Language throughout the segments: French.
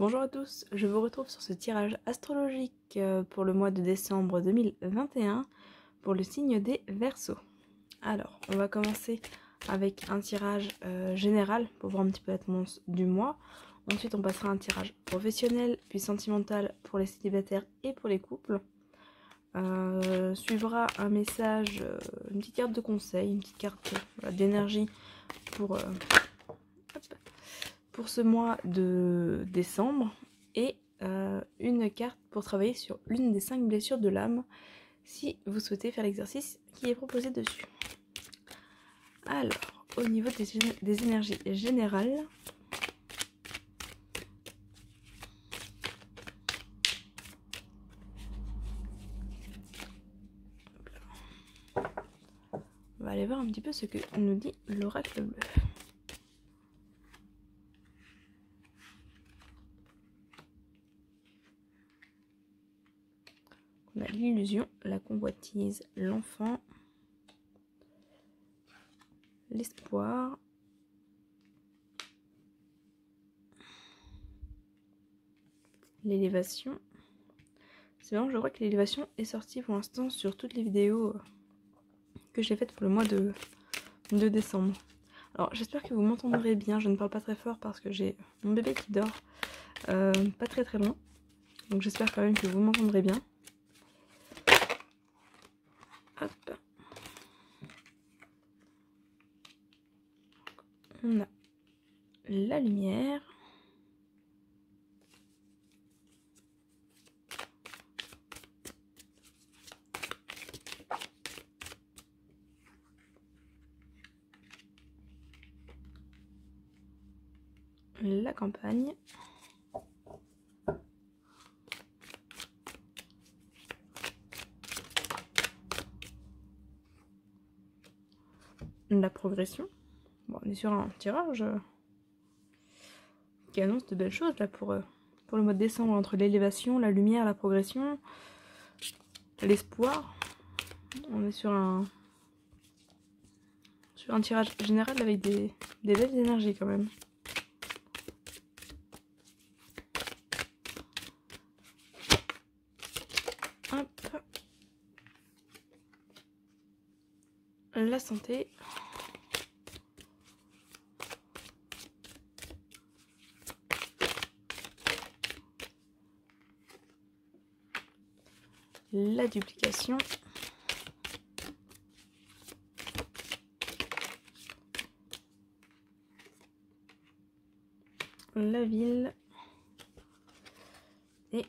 Bonjour à tous, je vous retrouve sur ce tirage astrologique pour le mois de décembre 2021 pour le signe des Verseaux. Alors, on va commencer avec un tirage général pour voir un petit peu la tendance du mois. Ensuite, on passera à un tirage professionnel puis sentimental pour les célibataires et pour les couples. Suivra un message, une petite carte de conseil, une petite carte d'énergie pour ce mois de décembre et une carte pour travailler sur l'une des 5 blessures de l'âme si vous souhaitez faire l'exercice qui est proposé dessus. Alors, au niveau des énergies générales, on va aller voir un petit peu ce que nous dit l'oracle bleu. On a l'illusion, la convoitise, l'enfant, l'espoir, l'élévation. C'est vraiment, je crois que l'élévation est sortie pour l'instant sur toutes les vidéos que j'ai faites pour le mois de décembre. Alors j'espère que vous m'entendrez bien, je ne parle pas très fort parce que j'ai mon bébé qui dort pas très loin. Donc j'espère quand même que vous m'entendrez bien. Hop. On a la lumière. La campagne. La progression. Bon, on est sur un tirage qui annonce de belles choses là pour le mois de décembre, entre l'élévation, la lumière, la progression, l'espoir. On est sur un tirage général avec des belles énergies quand même. Hop. La santé. La duplication. La ville. Et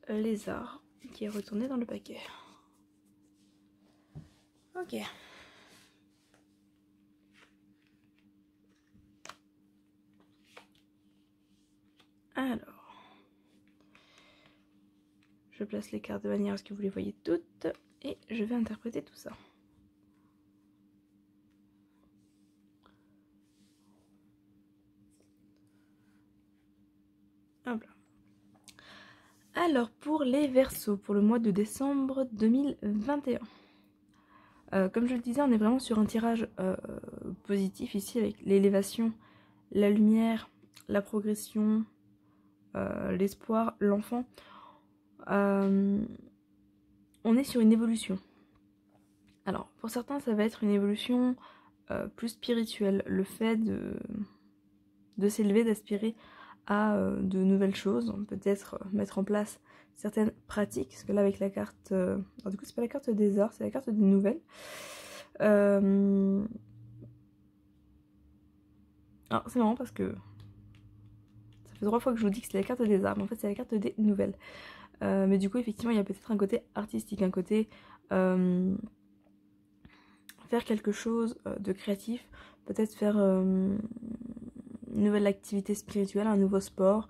lézard qui est retourné dans le paquet. Ok. Alors, je place les cartes de manière à ce que vous les voyez toutes et je vais interpréter tout ça. Hop là. Alors, pour les Verseaux, pour le mois de décembre 2021. Comme je le disais, on est vraiment sur un tirage positif ici avec l'élévation, la lumière, la progression, l'espoir, l'enfant. On est sur une évolution. Alors, pour certains, ça va être une évolution plus spirituelle. Le fait de s'élever, d'aspirer à de nouvelles choses, peut-être mettre en place certaines pratiques, parce que là avec la carte, alors du coup c'est pas la carte des arts, c'est la carte des nouvelles. Alors c'est marrant parce que ça fait 3 fois que je vous dis que c'est la carte des arts, mais en fait c'est la carte des nouvelles. Mais du coup effectivement il y a peut-être un côté artistique, un côté faire quelque chose de créatif, peut-être faire une nouvelle activité spirituelle, un nouveau sport.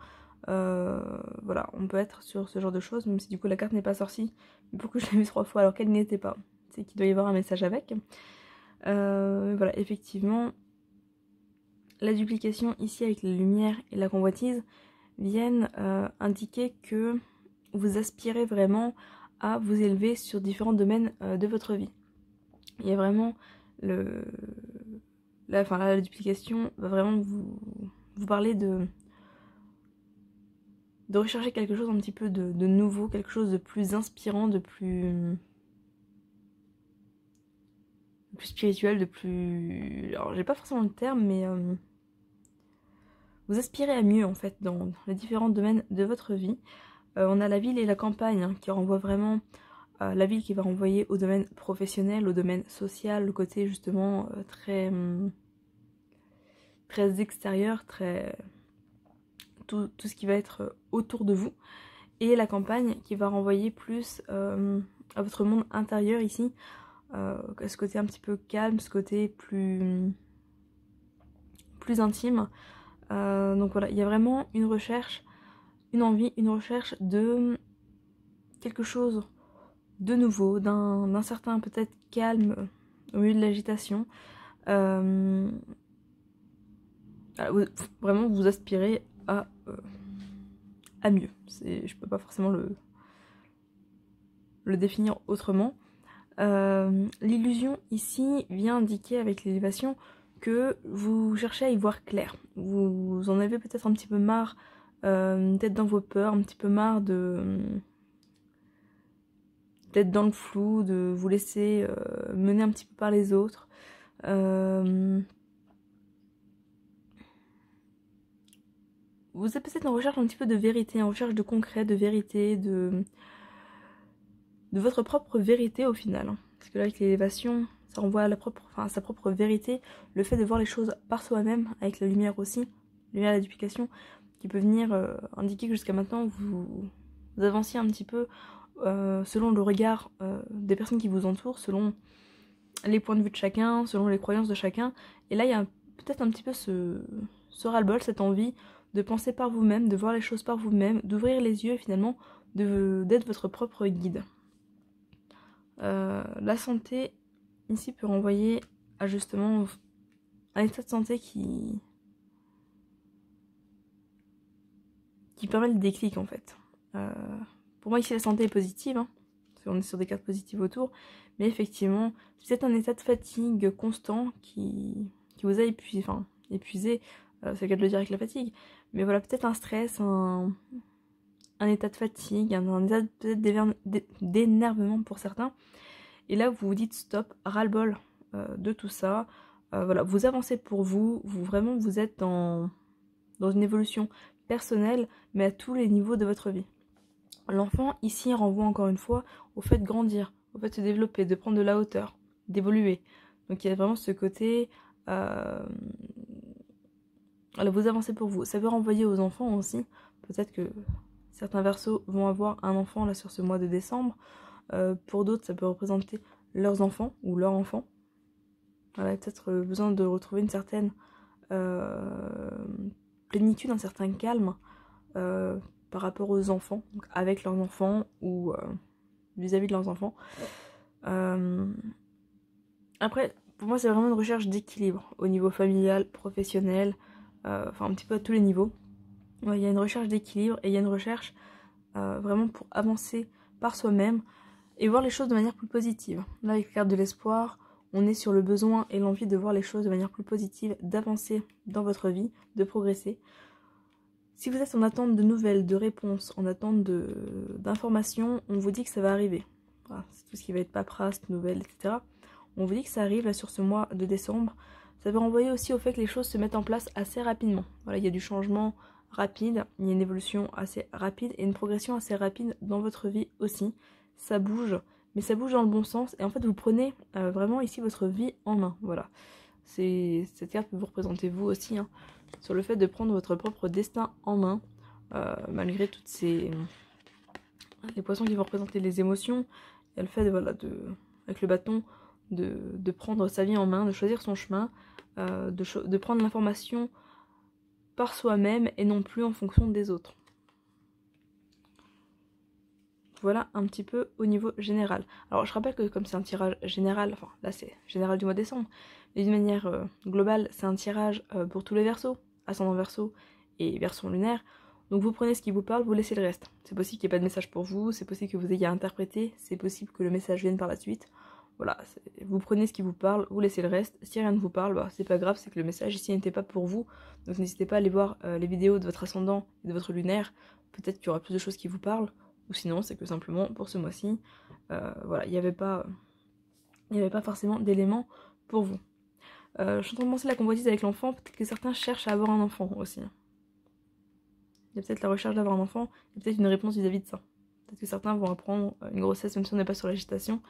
Voilà, on peut être sur ce genre de choses, même si du coup la carte n'est pas sortie. Mais pourquoi je l'ai vue 3 fois alors qu'elle n'y était pas? C'est qu'il doit y avoir un message avec. Voilà, effectivement, la duplication ici avec la lumière et la convoitise viennent indiquer que vous aspirez vraiment à vous élever sur différents domaines de votre vie. Il y a vraiment la duplication va vraiment vous parler de rechercher quelque chose un petit peu de nouveau, quelque chose de plus inspirant, de plus spirituel, de plus... Alors j'ai pas forcément le terme, mais vous aspirez à mieux en fait dans les différents domaines de votre vie. On a la ville et la campagne hein, qui renvoient vraiment la ville qui va renvoyer au domaine professionnel, au domaine social, le côté justement très extérieur, très tout ce qui va être autour de vous. Et la campagne qui va renvoyer plus à votre monde intérieur ici, ce côté un petit peu calme, ce côté plus intime. Donc voilà, il y a vraiment une recherche, une envie, une recherche de quelque chose de nouveau, d'un certain peut-être calme au milieu de l'agitation. Vraiment vous aspirez à mieux. Je peux pas forcément le définir autrement. L'illusion ici vient indiquer avec l'élévation que vous cherchez à y voir clair. Vous en avez peut-être un petit peu marre, peut-être dans vos peurs, un petit peu marre d'être dans le flou, de vous laisser mener un petit peu par les autres. Vous êtes peut-être en recherche un petit peu de vérité, en recherche de concret, de vérité, de votre propre vérité au final. Parce que là avec l'élévation, ça renvoie à sa propre vérité, le fait de voir les choses par soi-même, avec la lumière aussi, la lumière de la duplication, qui peut venir indiquer que jusqu'à maintenant vous avanciez un petit peu selon le regard des personnes qui vous entourent, selon les points de vue de chacun, selon les croyances de chacun. Et là il y a peut-être un petit peu ce ras-le-bol, cette envie de penser par vous-même, de voir les choses par vous-même, d'ouvrir les yeux et finalement d'être votre propre guide. La santé ici peut renvoyer à justement un état de santé qui permet le déclic en fait. Pour moi ici la santé est positive, hein, parce qu'on est sur des cartes positives autour, mais effectivement c'est un état de fatigue constant qui vous a épuisé, c'est le cas de le dire avec la fatigue, mais voilà, peut-être un stress, un état de fatigue, un état peut-être d'énervement pour certains. Et là, vous vous dites stop, ras-le-bol de tout ça. Voilà, vous avancez pour vous, vous êtes dans une évolution personnelle, mais à tous les niveaux de votre vie. L'enfant, ici, renvoie encore une fois au fait de grandir, au fait de se développer, de prendre de la hauteur, d'évoluer. Donc il y a vraiment ce côté... Alors, vous avancez pour vous. Ça peut renvoyer aux enfants aussi. Peut-être que certains verseaux vont avoir un enfant là sur ce mois de décembre. Pour d'autres, ça peut représenter leurs enfants ou leurs enfants. Voilà, peut-être besoin de retrouver une certaine plénitude, un certain calme par rapport aux enfants, donc avec leurs enfants ou vis-à-vis de leurs enfants. Après, pour moi, c'est vraiment une recherche d'équilibre au niveau familial, professionnel, enfin un petit peu à tous les niveaux. Il y a une recherche d'équilibre et il y a une recherche vraiment pour avancer par soi-même et voir les choses de manière plus positive. Là, avec la carte de l'espoir, on est sur le besoin et l'envie de voir les choses de manière plus positive, d'avancer dans votre vie, de progresser. Si vous êtes en attente de nouvelles, de réponses, en attente d'informations, on vous dit que ça va arriver. Voilà, c'est tout ce qui va être paperasse, nouvelles, etc. On vous dit que ça arrive là sur ce mois de décembre. Ça peut renvoyer aussi au fait que les choses se mettent en place assez rapidement. Voilà, il y a du changement rapide, il y a une évolution assez rapide et une progression assez rapide dans votre vie aussi. Ça bouge, mais ça bouge dans le bon sens et en fait vous prenez vraiment ici votre vie en main. Voilà, cette carte peut vous représenter vous aussi, hein, sur le fait de prendre votre propre destin en main, malgré toutes les poissons qui vont représenter les émotions. Il y a le fait avec le bâton de prendre sa vie en main, de choisir son chemin, de prendre l'information par soi-même et non plus en fonction des autres. Voilà un petit peu au niveau général. Alors je rappelle que comme c'est un tirage général, enfin là c'est général du mois de décembre, mais d'une manière globale c'est un tirage pour tous les versos, ascendant verso et version lunaire. Donc vous prenez ce qui vous parle, vous laissez le reste. C'est possible qu'il n'y ait pas de message pour vous, c'est possible que vous ayez à interpréter, c'est possible que le message vienne par la suite. voilà, vous prenez ce qui vous parle, vous laissez le reste. Si rien ne vous parle, bah, c'est pas grave, c'est que le message ici n'était pas pour vous. Donc n'hésitez pas à aller voir les vidéos de votre ascendant et de votre lunaire. Peut-être qu'il y aura plus de choses qui vous parlent. Ou sinon, c'est que simplement, pour ce mois-ci, voilà, il n'y avait pas forcément d'éléments pour vous. Je suis en train de penser la convoitise avec l'enfant. Peut-être que certains cherchent à avoir un enfant aussi. Il y a peut-être la recherche d'avoir un enfant, il y a peut-être une réponse vis-à-vis de ça. Peut-être que certains vont apprendre une grossesse même si on n'est pas sur la gestation.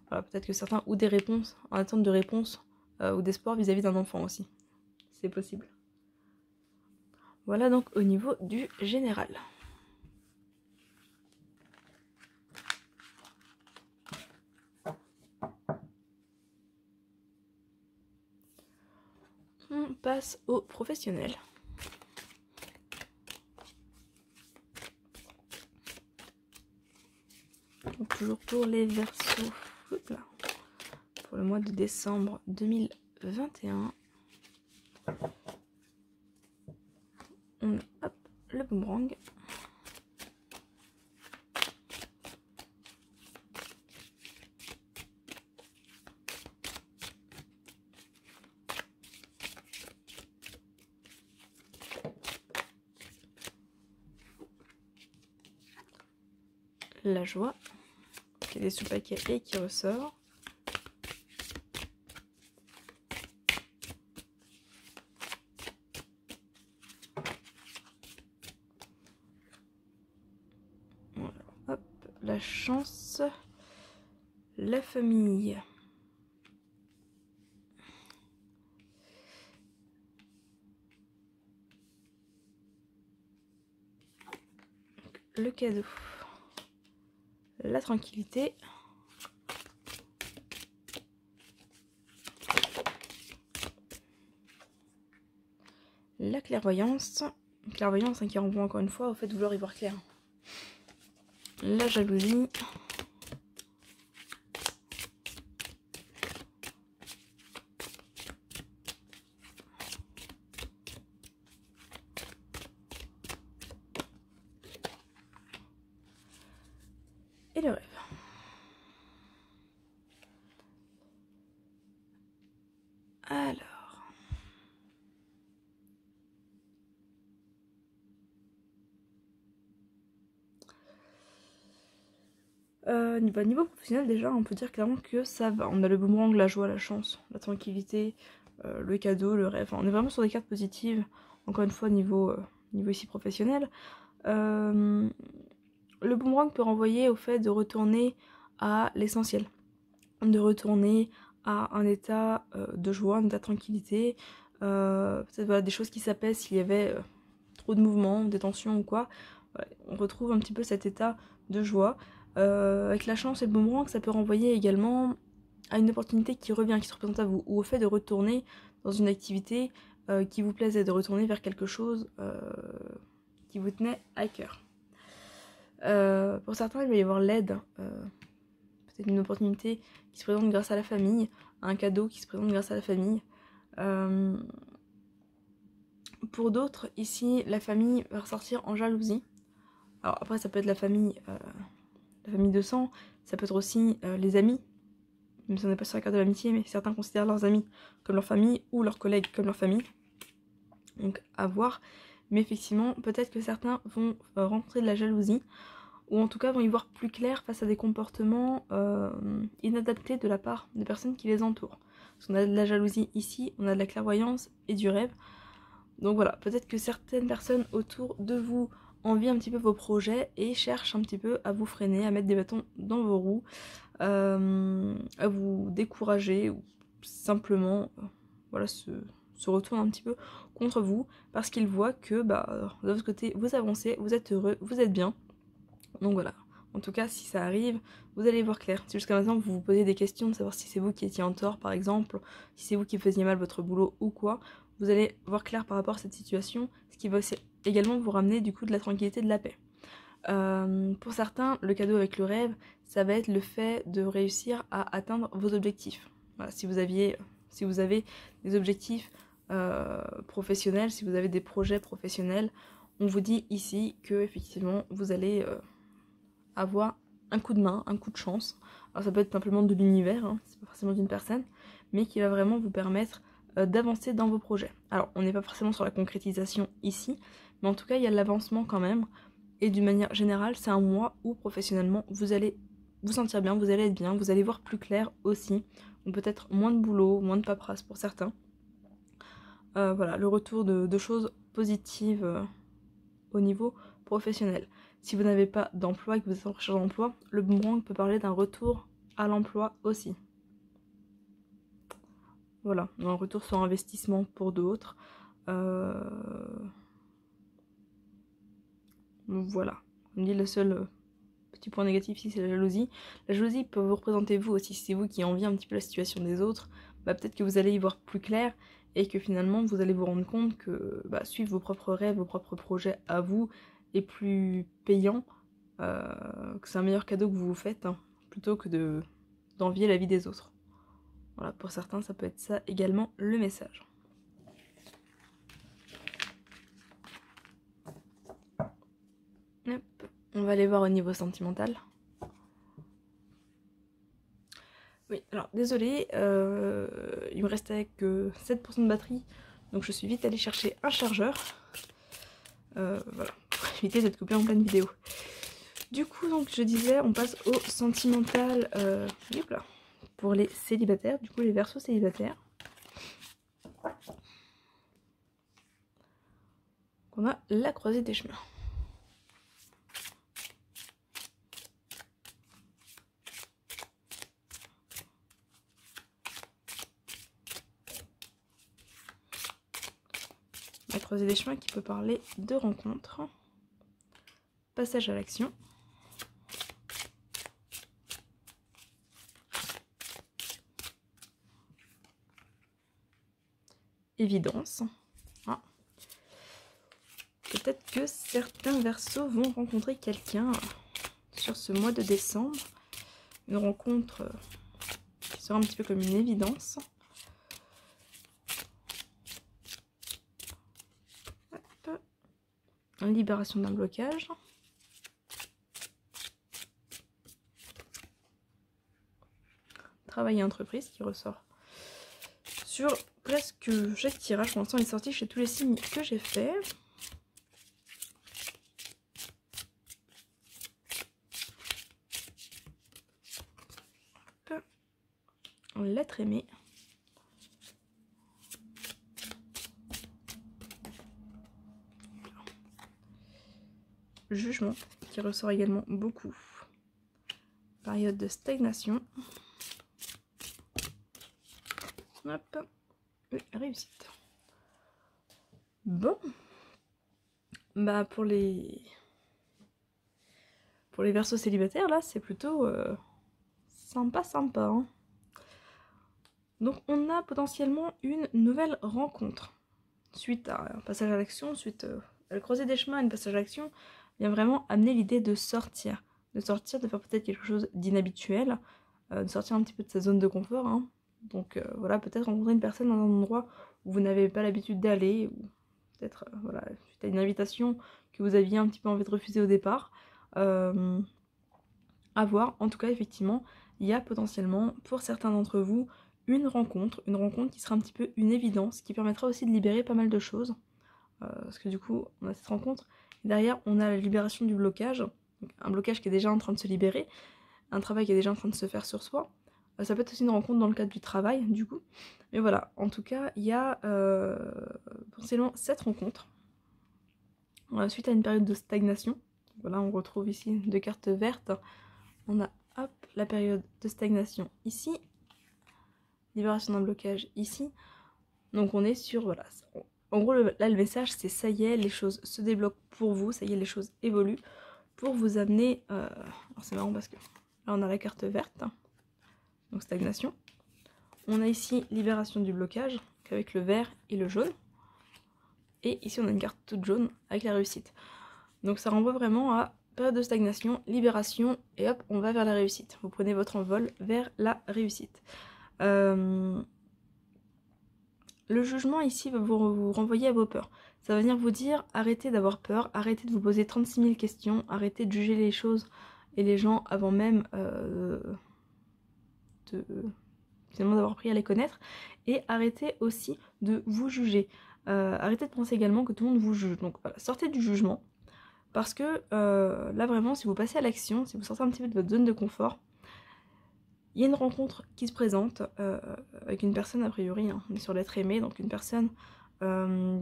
Voilà, peut-être que certains ont des réponses, en attente de réponses ou d'espoir vis-à-vis d'un enfant aussi. C'est possible. Voilà donc au niveau du général. On passe au professionnel. Donc, toujours pour les Verseaux, pour le mois de décembre 2021. On a hop, le boomerang. La joie, qui est des sous-paquets et qui ressort. Voilà, hop, la chance, la famille. Le cadeau. La tranquillité. La clairvoyance. Clairvoyance qui renvoie encore une fois au fait de vouloir y voir clair. La jalousie. Et le rêve. Alors. Niveau professionnel déjà, on peut dire clairement que ça va. On a le boomerang, la joie, la chance, la tranquillité, le cadeau, le rêve. Enfin, on est vraiment sur des cartes positives. Encore une fois, niveau ici professionnel. Le boomerang peut renvoyer au fait de retourner à l'essentiel. De retourner à un état de joie, un état de tranquillité. Peut-être voilà, des choses qui s'apaisent s'il y avait trop de mouvements, des tensions ou quoi. On retrouve un petit peu cet état de joie. Avec la chance et le boomerang, ça peut renvoyer également à une opportunité qui revient, qui se représente à vous, ou au fait de retourner dans une activité qui vous plaisait, de retourner vers quelque chose qui vous tenait à cœur. Pour certains, il va y avoir l'aide, peut-être une opportunité qui se présente grâce à la famille, un cadeau qui se présente grâce à la famille. Pour d'autres, ici, la famille va ressortir en jalousie. Alors après, ça peut être la famille de sang, ça peut être aussi les amis, même si on n'est pas sur la carte de l'amitié, mais certains considèrent leurs amis comme leur famille ou leurs collègues comme leur famille. Donc à voir. Mais effectivement, peut-être que certains vont rencontrer de la jalousie, ou en tout cas vont y voir plus clair face à des comportements inadaptés de la part des personnes qui les entourent. Parce qu'on a de la jalousie ici, on a de la clairvoyance et du rêve. Donc voilà, peut-être que certaines personnes autour de vous envient un petit peu vos projets et cherchent un petit peu à vous freiner, à mettre des bâtons dans vos roues, à vous décourager ou simplement voilà, se retournent un petit peu contre vous parce qu'ils voient que de votre côté vous avancez, vous êtes heureux, vous êtes bien. Donc voilà, en tout cas si ça arrive, vous allez voir clair. Si jusqu'à maintenant vous vous posez des questions de savoir si c'est vous qui étiez en tort par exemple, si c'est vous qui faisiez mal votre boulot ou quoi, vous allez voir clair par rapport à cette situation, ce qui va aussi également vous ramener du coup de la tranquillité, de la paix. Pour certains, le cadeau avec le rêve, ça va être le fait de réussir à atteindre vos objectifs. Voilà, si vous avez des objectifs professionnels, si vous avez des projets professionnels, on vous dit ici que effectivement vous allez avoir un coup de main, un coup de chance. Alors ça peut être simplement de l'univers, hein, c'est pas forcément d'une personne, mais qui va vraiment vous permettre d'avancer dans vos projets. Alors on n'est pas forcément sur la concrétisation ici, mais en tout cas il y a l'avancement quand même, et d'une manière générale c'est un mois où professionnellement vous allez vous sentir bien, vous allez être bien, vous allez voir plus clair aussi, ou peut-être moins de boulot, moins de paperasse pour certains. Voilà, le retour de choses positives au niveau professionnel. Si vous n'avez pas d'emploi et que vous êtes en recherche d'emploi, le boomerang peut parler d'un retour à l'emploi aussi. Voilà, un retour sur investissement pour d'autres. Voilà, on dit le seul petit point négatif ici c'est la jalousie. La jalousie peut vous représenter vous aussi, si c'est vous qui enviez un petit peu la situation des autres, bah, peut-être que vous allez y voir plus clair et que finalement vous allez vous rendre compte que suivre vos propres rêves, vos propres projets à vous est plus payant, que c'est un meilleur cadeau que vous vous faites, hein, plutôt que d'envier la vie des autres. Voilà, pour certains ça peut être ça également le message. Hop. On va aller voir au niveau sentimental. Oui, alors désolé, il me restait que 7% de batterie, donc je suis vite allée chercher un chargeur. Voilà, pour éviter d'être coupée en pleine vidéo. Du coup, donc je disais, on passe au sentimental pour les célibataires, du coup les Verseaux célibataires. On a la croisée des chemins. La croisée des chemins qui peut parler de rencontres, passage à l'action, évidence. Ah. Peut-être que certains Verseaux vont rencontrer quelqu'un sur ce mois de décembre. Une rencontre qui sera un petit peu comme une évidence. Hop. Une libération d'un blocage. Travail et entreprise qui ressort sur presque chaque tirage. Pour l'instant, il est sorti chez tous les signes que j'ai fait. L'être aimé. Jugement qui ressort également beaucoup. Période de stagnation. Hop. Et réussite. Bon. Bah pour les Verseaux célibataires là, c'est plutôt sympa. Hein. Donc on a potentiellement une nouvelle rencontre. Suite à un passage à l'action, suite à la croisée des chemins et un passage à l'action, vient vraiment amener l'idée de sortir, de faire peut-être quelque chose d'inhabituel, de sortir un petit peu de sa zone de confort. Hein. Donc voilà, peut-être rencontrer une personne dans un endroit où vous n'avez pas l'habitude d'aller, ou peut-être voilà, suite à une invitation que vous aviez un petit peu envie de refuser au départ. À voir, en tout cas effectivement, il y a potentiellement pour certains d'entre vous une rencontre qui sera un petit peu une évidence, qui permettra aussi de libérer pas mal de choses. Parce que du coup, on a cette rencontre, et derrière on a la libération du blocage, donc un blocage qui est déjà en train de se libérer, un travail qui est déjà en train de se faire sur soi. Ça peut être aussi une rencontre dans le cadre du travail, du coup. Mais voilà, en tout cas, il y a potentiellement cette rencontre. Suite à une période de stagnation. Voilà, on retrouve ici 2 cartes vertes. On a hop, la période de stagnation ici. Libération d'un blocage ici. Donc on est sur, voilà. En gros, là, le message, c'est ça y est, les choses se débloquent pour vous. Ça y est, les choses évoluent pour vous amener... Alors c'est marrant parce que là, on a la carte verte. Donc stagnation. On a ici libération du blocage avec le vert et le jaune. Et ici on a une carte toute jaune avec la réussite. Donc ça renvoie vraiment à période de stagnation, libération, et hop, on va vers la réussite. Vous prenez votre envol vers la réussite. Le jugement ici va vous renvoyer à vos peurs. Ça va venir vous dire arrêtez d'avoir peur, arrêtez de vous poser 36 000 questions, arrêtez de juger les choses et les gens avant même finalement d'avoir appris à les connaître, et arrêtez aussi de vous juger. Arrêtez de penser également que tout le monde vous juge. Donc voilà, sortez du jugement, parce que là vraiment, si vous passez à l'action, si vous sortez un petit peu de votre zone de confort, il y a une rencontre qui se présente avec une personne a priori, hein, on est sur l'être aimé, donc une personne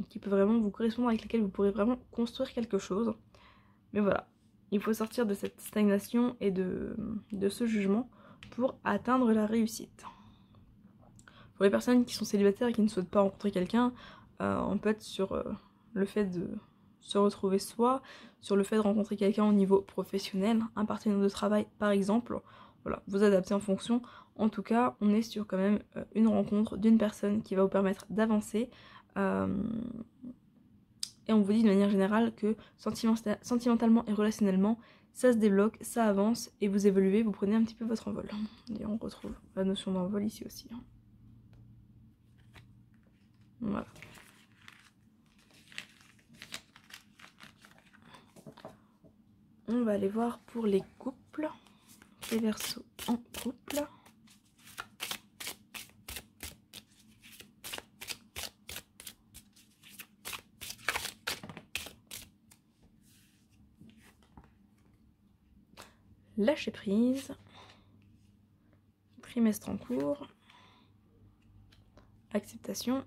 qui peut vraiment vous correspondre, avec laquelle vous pourrez vraiment construire quelque chose. Mais voilà, il faut sortir de cette stagnation et de ce jugement pour atteindre la réussite. Pour les personnes qui sont célibataires et qui ne souhaitent pas rencontrer quelqu'un, on peut être sur le fait de se retrouver soi, sur le fait de rencontrer quelqu'un au niveau professionnel, un partenaire de travail par exemple. Voilà, vous adaptez en fonction. En tout cas, on est sur quand même une rencontre d'une personne qui va vous permettre d'avancer. Et on vous dit de manière générale que sentimentalement et relationnellement, ça se débloque, ça avance et vous évoluez, vous prenez un petit peu votre envol. Et on retrouve la notion d'envol ici aussi. Voilà. On va aller voir pour les couples, les Verseaux en couple. Lâcher prise, trimestre en cours, acceptation,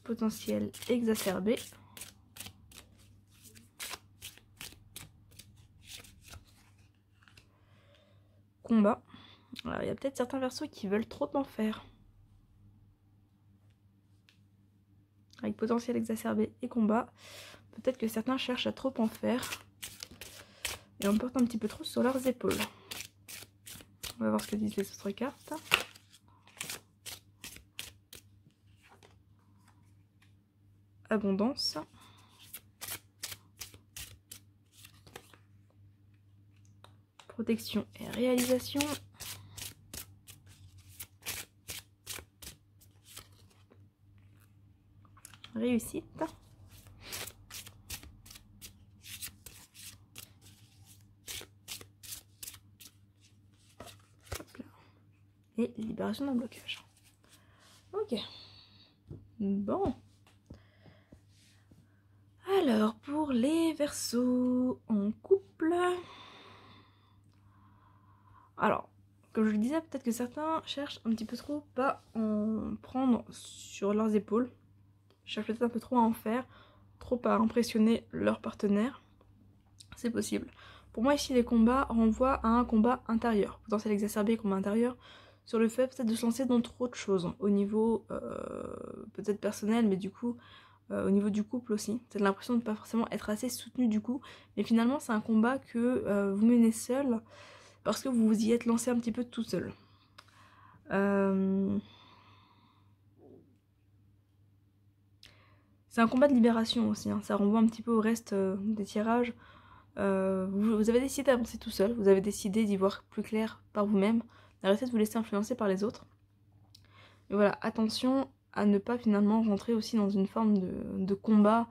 potentiel exacerbé, combat. Alors il y a peut-être certains Verseaux qui veulent trop en faire. Avec potentiel exacerbé et combat, peut-être que certains cherchent à trop en faire et en portent un petit peu trop sur leurs épaules. On va voir ce que disent les autres cartes. Abondance. Protection et réalisation. Réussite. Et libération d'un blocage. Ok. Bon. Alors, pour les Verseaux en couple. Alors, comme je le disais, peut-être que certains cherchent un petit peu trop à en prendre sur leurs épaules. Cherchent peut-être un peu trop à en faire, trop à impressionner leur partenaire. C'est possible. Pour moi, ici, les combats renvoient à un combat intérieur. Potentiel exacerbé, combat intérieur, sur le fait peut-être de se lancer dans trop de choses. Au niveau peut-être personnel, mais du coup, au niveau du couple aussi. Peut-être l'impression de ne pas forcément être assez soutenu du coup. Mais finalement, c'est un combat que vous menez seul, parce que vous vous y êtes lancé un petit peu tout seul. C'est un combat de libération aussi, hein. Ça renvoie un petit peu au reste des tirages. Vous avez décidé d'avancer tout seul, vous avez décidé d'y voir plus clair par vous-même, d'arrêter de vous laisser influencer par les autres. Et voilà, attention à ne pas finalement rentrer aussi dans une forme de combat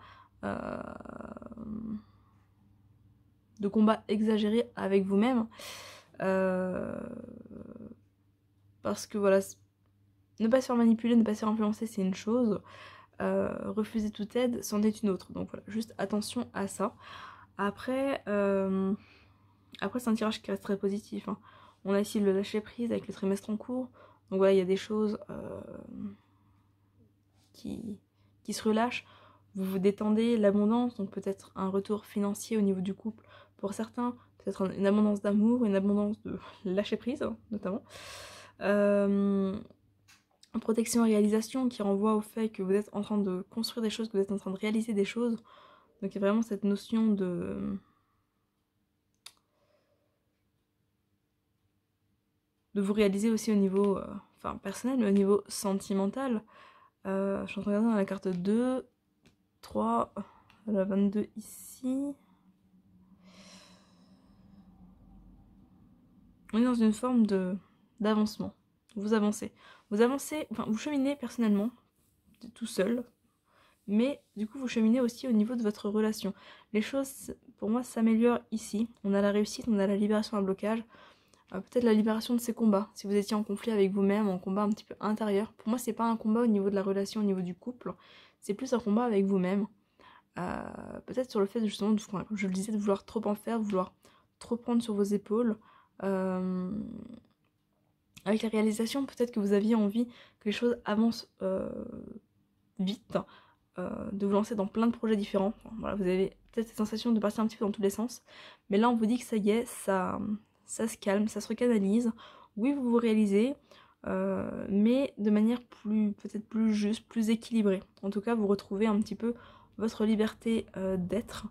exagéré avec vous-même. Parce que voilà, ne pas se faire manipuler, ne pas se faire influencer, c'est une chose. Refuser toute aide, c'en est une autre. Donc voilà, juste attention à ça. Après c'est un tirage qui reste très positif, hein. On a ici le lâcher prise avec le trimestre en cours. Donc voilà, il y a des choses qui se relâchent. Vous vous détendez, l'abondance, donc peut-être un retour financier au niveau du couple pour certains, peut-être une abondance d'amour, une abondance de lâcher prise, hein, notamment. Protection et réalisation qui renvoie au fait que vous êtes en train de construire des choses, que vous êtes en train de réaliser des choses. Donc il y a vraiment cette notion de vous réaliser aussi au niveau personnel, mais au niveau sentimental. Je suis en train de regarder dans la carte 2, 3, la 22 ici. On est dans une forme d'avancement. vous avancez. Vous avancez, enfin vous cheminez personnellement, tout seul, mais du coup vous cheminez aussi au niveau de votre relation. Les choses, pour moi, s'améliorent ici. On a la réussite, on a la libération d'un blocage, peut-être la libération de ces combats. Si vous étiez en conflit avec vous-même, en combat un petit peu intérieur, pour moi c'est pas un combat au niveau de la relation, au niveau du couple, c'est plus un combat avec vous-même. Peut-être sur le fait justement, comme je le disais, de vouloir trop en faire, de vouloir trop prendre sur vos épaules. Avec la réalisation, peut-être que vous aviez envie que les choses avancent vite, de vous lancer dans plein de projets différents. Enfin, voilà, vous avez peut-être cette sensation de partir un petit peu dans tous les sens. Mais là, on vous dit que ça y est, ça se calme, ça se recanalise. Oui, vous vous réalisez, mais de manière peut-être plus juste, plus équilibrée. En tout cas, vous retrouvez un petit peu votre liberté d'être.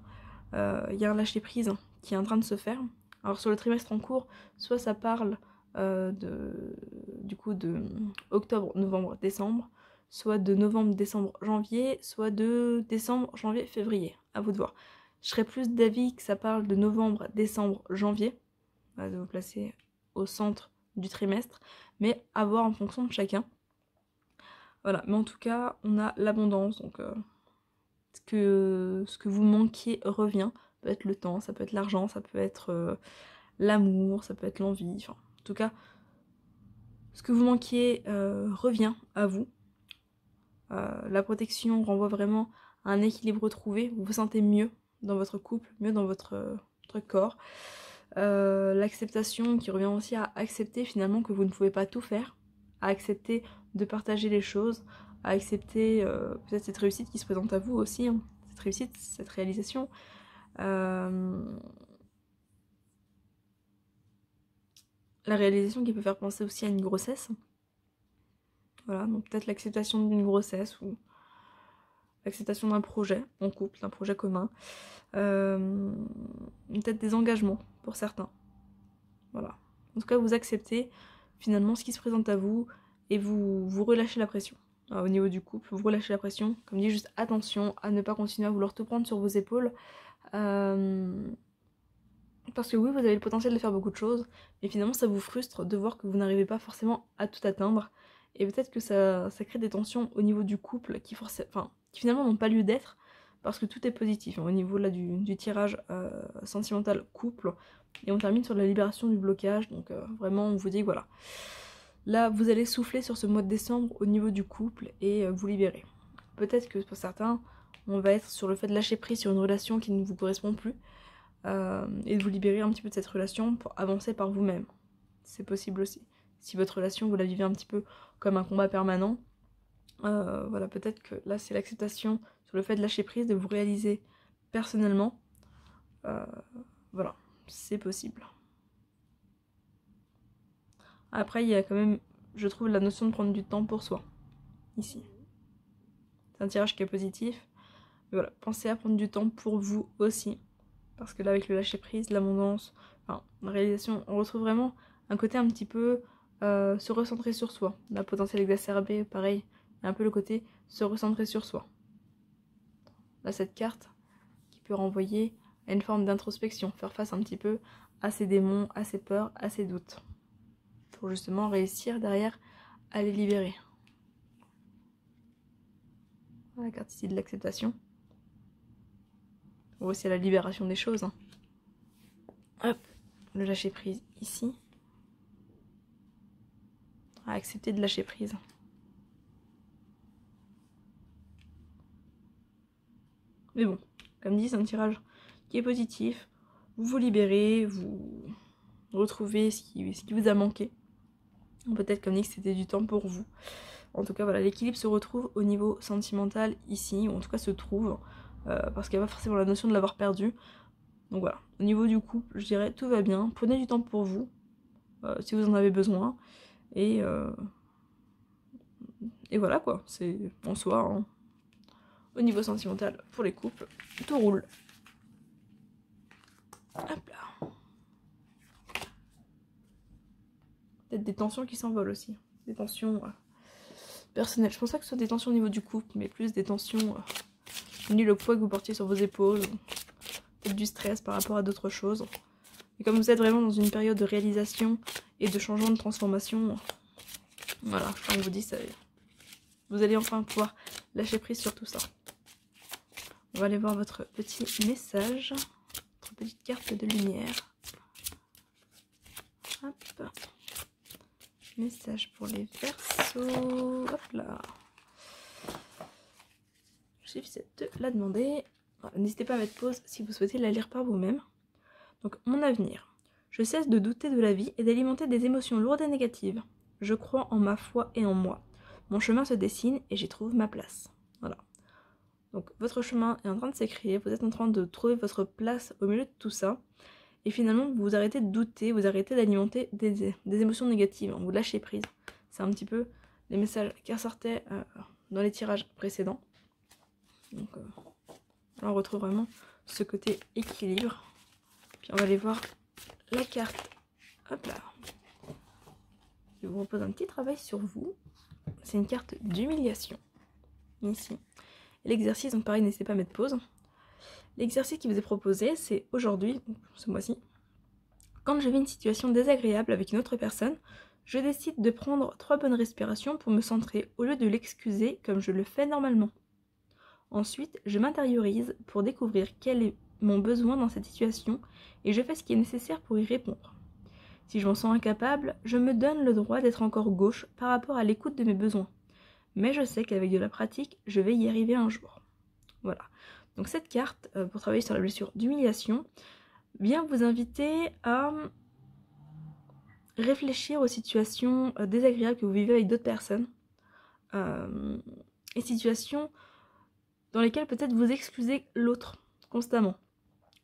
Il y a un lâcher-prise qui est en train de se faire. Alors sur le trimestre en cours, soit ça parle du coup de octobre, novembre, décembre, soit de novembre, décembre, janvier, soit de décembre, janvier, février. À vous de voir. Je serais plus d'avis que ça parle de novembre, décembre, janvier, de vous placer au centre du trimestre, mais à voir en fonction de chacun. Voilà, mais en tout cas, on a l'abondance, donc ce que vous manquiez revient. Ça peut être le temps, ça peut être l'argent, ça peut être l'amour, ça peut être l'envie, enfin, en tout cas, ce que vous manquiez revient à vous. La protection renvoie vraiment à un équilibre retrouvé, vous vous sentez mieux dans votre couple, mieux dans votre corps. L'acceptation qui revient aussi à accepter finalement que vous ne pouvez pas tout faire, à accepter de partager les choses, à accepter peut-être cette réussite qui se présente à vous aussi, hein, cette réussite, cette réalisation. La réalisation qui peut faire penser aussi à une grossesse. Voilà, donc peut-être l'acceptation d'une grossesse ou l'acceptation d'un projet en couple, d'un projet commun. Peut-être des engagements pour certains. Voilà. En tout cas, vous acceptez finalement ce qui se présente à vous et vous relâchez la pression. Alors, au niveau du couple, vous relâchez la pression. Comme dit, juste attention à ne pas continuer à vouloir tout prendre sur vos épaules. Parce que oui, vous avez le potentiel de faire beaucoup de choses, mais finalement ça vous frustre de voir que vous n'arrivez pas forcément à tout atteindre. Et peut-être que ça crée des tensions au niveau du couple qui finalement n'ont pas lieu d'être, parce que tout est positif. Au niveau là du tirage sentimental couple, et on termine sur la libération du blocage, donc vraiment on vous dit que voilà. Là vous allez souffler sur ce mois de décembre au niveau du couple et vous libérer. Peut-être que pour certains, on va être sur le fait de lâcher prise sur une relation qui ne vous correspond plus. Et de vous libérer un petit peu de cette relation pour avancer par vous-même. C'est possible aussi. Si votre relation, vous la vivez un petit peu comme un combat permanent, voilà, peut-être que là, c'est l'acceptation sur le fait de lâcher prise, de vous réaliser personnellement. Voilà, c'est possible. Après, il y a quand même, je trouve, la notion de prendre du temps pour soi. Ici. C'est un tirage qui est positif. Mais voilà, pensez à prendre du temps pour vous aussi. Parce que là, avec le lâcher prise, l'abondance, enfin, la réalisation, on retrouve vraiment un côté un petit peu se recentrer sur soi. La potentiel exacerbé, pareil, il y a un peu le côté se recentrer sur soi. Là, cette carte qui peut renvoyer à une forme d'introspection, faire face un petit peu à ses démons, à ses peurs, à ses doutes. Pour justement réussir derrière à les libérer. La carte ici de l'acceptation. Ou aussi la libération des choses. Hein. Hop, le lâcher prise ici. À accepter de lâcher prise. Mais bon, comme dit, c'est un tirage qui est positif. Vous vous libérez, vous retrouvez ce qui vous a manqué. Peut-être comme dit que c'était du temps pour vous. En tout cas, voilà, l'équilibre se retrouve au niveau sentimental ici, ou en tout cas se trouve, parce qu'il n'y a pas forcément la notion de l'avoir perdu. Donc voilà, au niveau du couple, je dirais tout va bien. Prenez du temps pour vous, si vous en avez besoin. Et voilà quoi, c'est en soi, hein. Au niveau sentimental, pour les couples, tout roule. Hop là. Peut-être des tensions qui s'envolent aussi. Des tensions personnelles. Je pense pas que ce soit des tensions au niveau du couple, mais plus des tensions ni le poids que vous portiez sur vos épaules. Peut-être du stress par rapport à d'autres choses. Et comme vous êtes vraiment dans une période de réalisation et de changement de transformation, Voilà, comme on vous dit, ça, vous allez enfin pouvoir lâcher prise sur tout ça. On va aller voir votre petit message, votre petite carte de lumière. Hop. Message pour les Verseaux. Hop là. Je suffisait de la demander. Voilà, n'hésitez pas à mettre pause si vous souhaitez la lire par vous-même. Donc, mon avenir. Je cesse de douter de la vie et d'alimenter des émotions lourdes et négatives. Je crois en ma foi et en moi. Mon chemin se dessine et j'y trouve ma place. Voilà. Donc, votre chemin est en train de s'écrire. Vous êtes en train de trouver votre place au milieu de tout ça. Et finalement, vous arrêtez de douter, vous arrêtez d'alimenter des émotions négatives. Vous lâchez prise. C'est un petit peu les messages qui ressortaient dans les tirages précédents. Donc, là, on retrouve vraiment ce côté équilibre. Puis, on va aller voir la carte. Hop là. Je vous propose un petit travail sur vous. C'est une carte d'humiliation. Ici. L'exercice, donc pareil, n'hésitez pas à mettre pause. L'exercice qui vous est proposé, c'est aujourd'hui, ce mois-ci, quand je vis une situation désagréable avec une autre personne, je décide de prendre 3 bonnes respirations pour me centrer au lieu de l'excuser comme je le fais normalement. Ensuite, je m'intériorise pour découvrir quel est mon besoin dans cette situation et je fais ce qui est nécessaire pour y répondre. Si je m'en sens incapable, je me donne le droit d'être encore gauche par rapport à l'écoute de mes besoins. Mais je sais qu'avec de la pratique, je vais y arriver un jour. Voilà. Donc cette carte, pour travailler sur la blessure d'humiliation, vient vous inviter à réfléchir aux situations désagréables que vous vivez avec d'autres personnes. Et situations dans lesquelles peut-être vous exclusez l'autre constamment.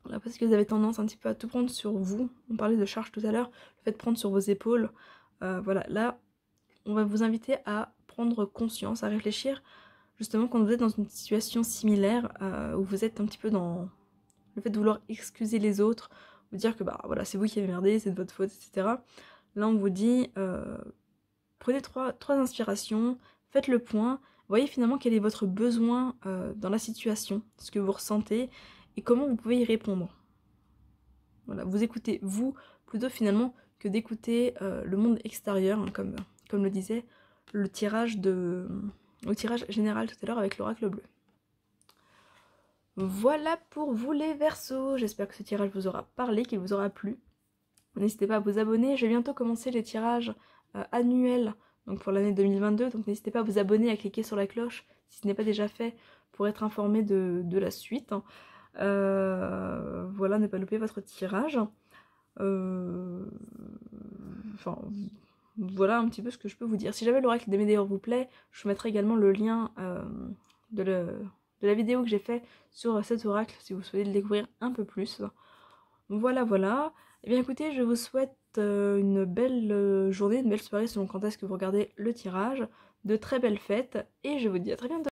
Voilà, parce que vous avez tendance un petit peu à tout prendre sur vous. On parlait de charge tout à l'heure, le fait de prendre sur vos épaules. Voilà, là, on va vous inviter à prendre conscience, à réfléchir justement quand vous êtes dans une situation similaire où vous êtes un petit peu dans le fait de vouloir excuser les autres, vous dire que bah voilà, c'est vous qui avez merdé, c'est de votre faute, etc. Là on vous dit prenez trois inspirations, faites le point, voyez finalement quel est votre besoin dans la situation, ce que vous ressentez et comment vous pouvez y répondre. Voilà, vous écoutez vous plutôt finalement que d'écouter le monde extérieur, hein, comme le disait le tirage général tout à l'heure avec l'oracle bleu. Voilà pour vous les Verseaux, j'espère que ce tirage vous aura parlé, qu'il vous aura plu. N'hésitez pas à vous abonner, je vais bientôt commencer les tirages annuels donc pour l'année 2022, donc n'hésitez pas à vous abonner, à cliquer sur la cloche si ce n'est pas déjà fait pour être informé de la suite. Voilà, ne pas louper votre tirage. Enfin, voilà un petit peu ce que je peux vous dire. Si jamais l'oracle des Médéors vous plaît, je vous mettrai également le lien de la vidéo que j'ai fait sur cet oracle si vous souhaitez le découvrir un peu plus. Voilà. Et bien écoutez, je vous souhaite une belle journée, une belle soirée selon quand est-ce que vous regardez le tirage, de très belles fêtes et je vous dis à très bientôt.